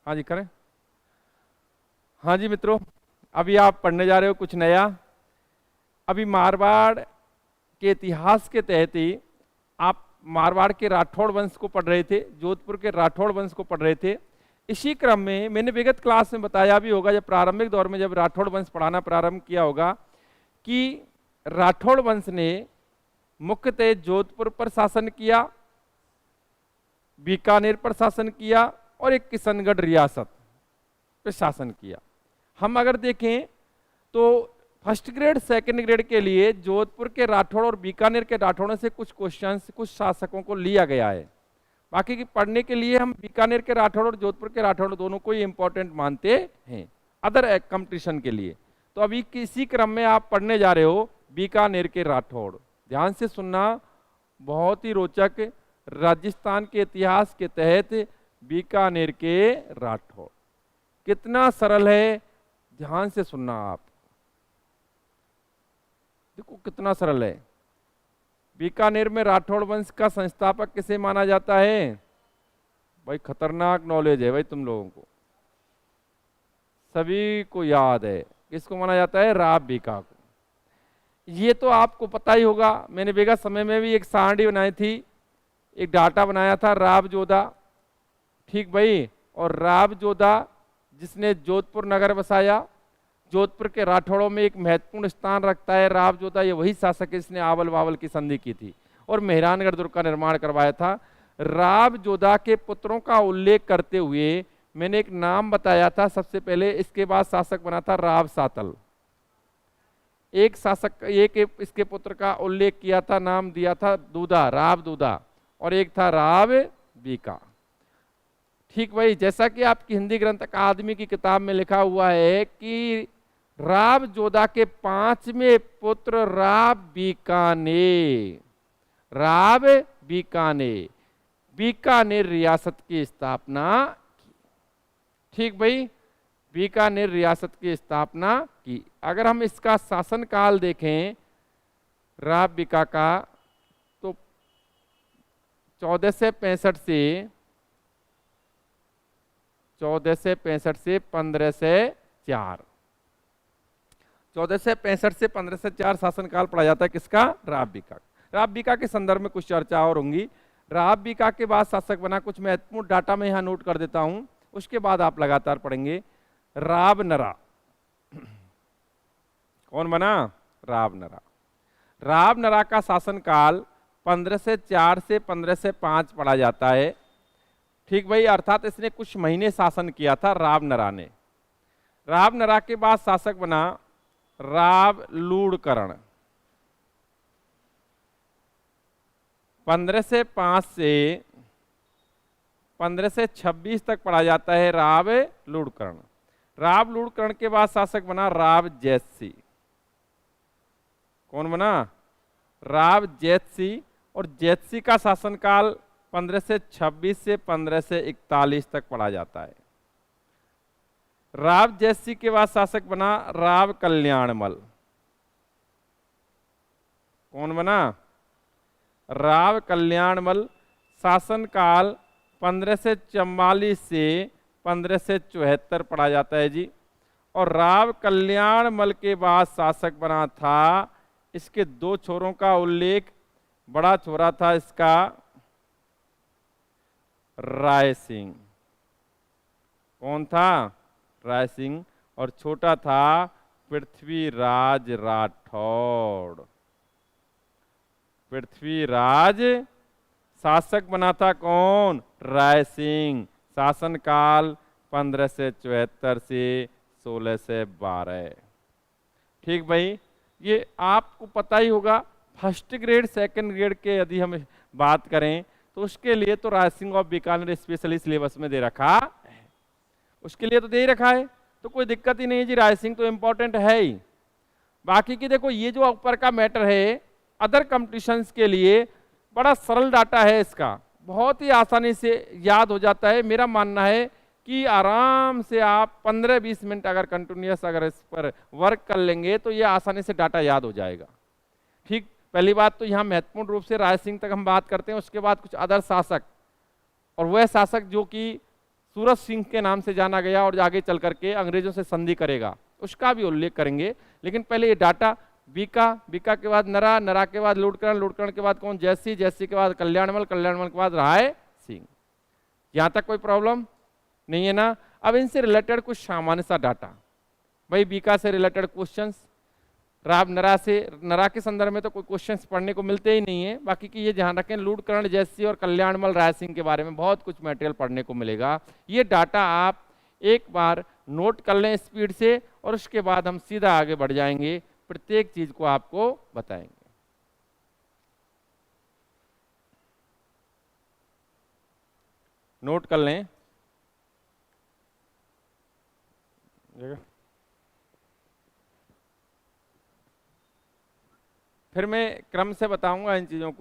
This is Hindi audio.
हाँ जी करें। हाँ जी मित्रों, अभी आप पढ़ने जा रहे हो कुछ नया। अभी मारवाड़ के इतिहास के तहत ही आप मारवाड़ के राठौड़ वंश को पढ़ रहे थे, जोधपुर के राठौड़ वंश को पढ़ रहे थे। इसी क्रम में मैंने विगत क्लास में बताया भी होगा, जब प्रारंभिक दौर में जब राठौड़ वंश पढ़ाना प्रारंभ किया होगा, कि राठौड़ वंश ने मुख्यतः जोधपुर पर शासन किया, बीकानेर पर शासन किया और एक किशनगढ़ रियासत पर शासन किया। हम अगर देखें तो फर्स्ट ग्रेड सेकंड ग्रेड के लिए जोधपुर के राठौड़ और बीकानेर के राठौड़ों से कुछ क्वेश्चंस कुछ शासकों को लिया गया है। बाकी की पढ़ने के लिए हम बीकानेर के राठौड़ और जोधपुर के राठौड़ दोनों को ही इंपॉर्टेंट मानते हैं अदर कंपटीशन के लिए। तो अभी किसी क्रम में आप पढ़ने जा रहे हो बीकानेर के राठौड़। ध्यान से सुनना, बहुत ही रोचक, राजस्थान के इतिहास के तहत बीकानेर के राठौड़। कितना सरल है, ध्यान से सुनना आप, देखो कितना सरल है। बीकानेर में राठौड़ वंश का संस्थापक किसे माना जाता है? भाई खतरनाक नॉलेज है भाई तुम लोगों को, सभी को याद है। किसको माना जाता है? राव बीका को। ये तो आपको पता ही होगा, मैंने विगत समय में भी एक सारणी बनाई थी, एक डाटा बनाया था, राव जोधा। ठीक भाई, और राव जोधा जिसने जोधपुर नगर बसाया, जोधपुर के राठौड़ों में एक महत्वपूर्ण स्थान रखता है राव जोधा। ये वही शासक है जिसने आवल बावल की संधि की थी और मेहरानगढ़ दुर्ग का निर्माण करवाया था। राव जोधा के पुत्रों का उल्लेख करते हुए मैंने एक नाम बताया था सबसे पहले, इसके बाद शासक बना था राव सातल। एक शासक, एक इसके पुत्र का उल्लेख किया था, नाम दिया था दूधा, राव दूधा, और एक था राव बीका। ठीक भाई, जैसा कि आपकी हिंदी ग्रंथ अकादमी की किताब में लिखा हुआ है कि राव जोधा के 5वें पुत्र राव बीकानेर, राव बीकानेर, बीकानेर रियासत की स्थापना की। ठीक भाई, बीकानेर रियासत की स्थापना की। अगर हम इसका शासनकाल देखें राव बीका का, तो 1465 से 1504, 1465 से 1504 शासनकाल पढ़ा जाता है। किसका? राव बीका। राव बीका के संदर्भ में कुछ चर्चा और होंगी। राव बीका के बाद शासक बना, कुछ महत्वपूर्ण डाटा मैं यहाँ नोट कर देता हूँ, उसके बाद आप लगातार पढ़ेंगे। रावनरा। कौन बना? रावनरा। रावनरा का शासनकाल 1504 से 1505 पढ़ा जाता है। ठीक भाई, अर्थात इसने कुछ महीने शासन किया था रावनरा ने। रावनरा के बाद शासक बना राव लूणकरण। 1505 से 1526 तक पढ़ा जाता है राव लूणकरण। राव लूणकरण के बाद शासक बना राव जैतसी। कौन बना? राव जैतसी। और जैतसी का शासनकाल 1526 से 1541 तक पढ़ा जाता है। राव जैतसी के बाद शासक बना राव कल्याणमल। कौन बना? राव कल्याणमल। शासनकाल 1544 से 1574 पढ़ा जाता है जी। और राव कल्याणमल के बाद शासक बना था, इसके 2 छोरों का उल्लेख, बड़ा छोरा था इसका राय सिंह। कौन था? राय सिंह। और छोटा था पृथ्वीराज राठौड़। पृथ्वीराज। शासक बना था कौन? राय सिंह। शासनकाल 1574 से 1612। ठीक भाई, ये आपको पता ही होगा। फर्स्ट ग्रेड सेकंड ग्रेड के यदि हम बात करें तो उसके लिए तो Rai Singh of Bikaner specially syllabus में दे रखा है, उसके लिए तो दे ही रखा है, तो कोई दिक्कत ही नहीं है जी। राय सिंह तो इंपॉर्टेंट है ही। बाकी की देखो, ये जो ऊपर का मैटर है अदर कंपटीशंस के लिए बड़ा सरल डाटा है, इसका बहुत ही आसानी से याद हो जाता है। मेरा मानना है कि आराम से आप 15-20 मिनट अगर कंटिन्यूस अगर इस पर वर्क कर लेंगे तो ये आसानी से डाटा याद हो जाएगा। ठीक, पहली बात तो यहाँ महत्वपूर्ण रूप से राय सिंह तक हम बात करते हैं, उसके बाद कुछ अदर शासक, और वह शासक जो कि सूरज सिंह के नाम से जाना गया और आगे चल करके अंग्रेजों से संधि करेगा, उसका भी उल्लेख करेंगे। लेकिन पहले ये डाटा बीका, बीका के बाद नरा, नरा के बाद लुड़करण, लुड़करण के बाद कौन, जैसी, जैसी के बाद कल्याणमल, कल्याणमल के बाद राय सिंह। यहां तक कोई प्रॉब्लम नहीं है ना। अब इनसे रिलेटेड कुछ सामान्य सा डाटा, भाई बीका से रिलेटेड क्वेश्चंस, राव नरा से, नरा के संदर्भ में तो कोई क्वेश्चंस पढ़ने को मिलते ही नहीं है, बाकी की ये ध्यान रखें लूटकर्ण, जैसी और कल्याणमल, राय सिंह के बारे में बहुत कुछ मटेरियल पढ़ने को मिलेगा। ये डाटा आप एक बार नोट कर लें स्पीड से, और उसके बाद हम सीधा आगे बढ़ जाएंगे, प्रत्येक चीज को आपको बताएंगे। नोट कर लें। फिर मैं क्रम से बताऊंगा इन चीजों को।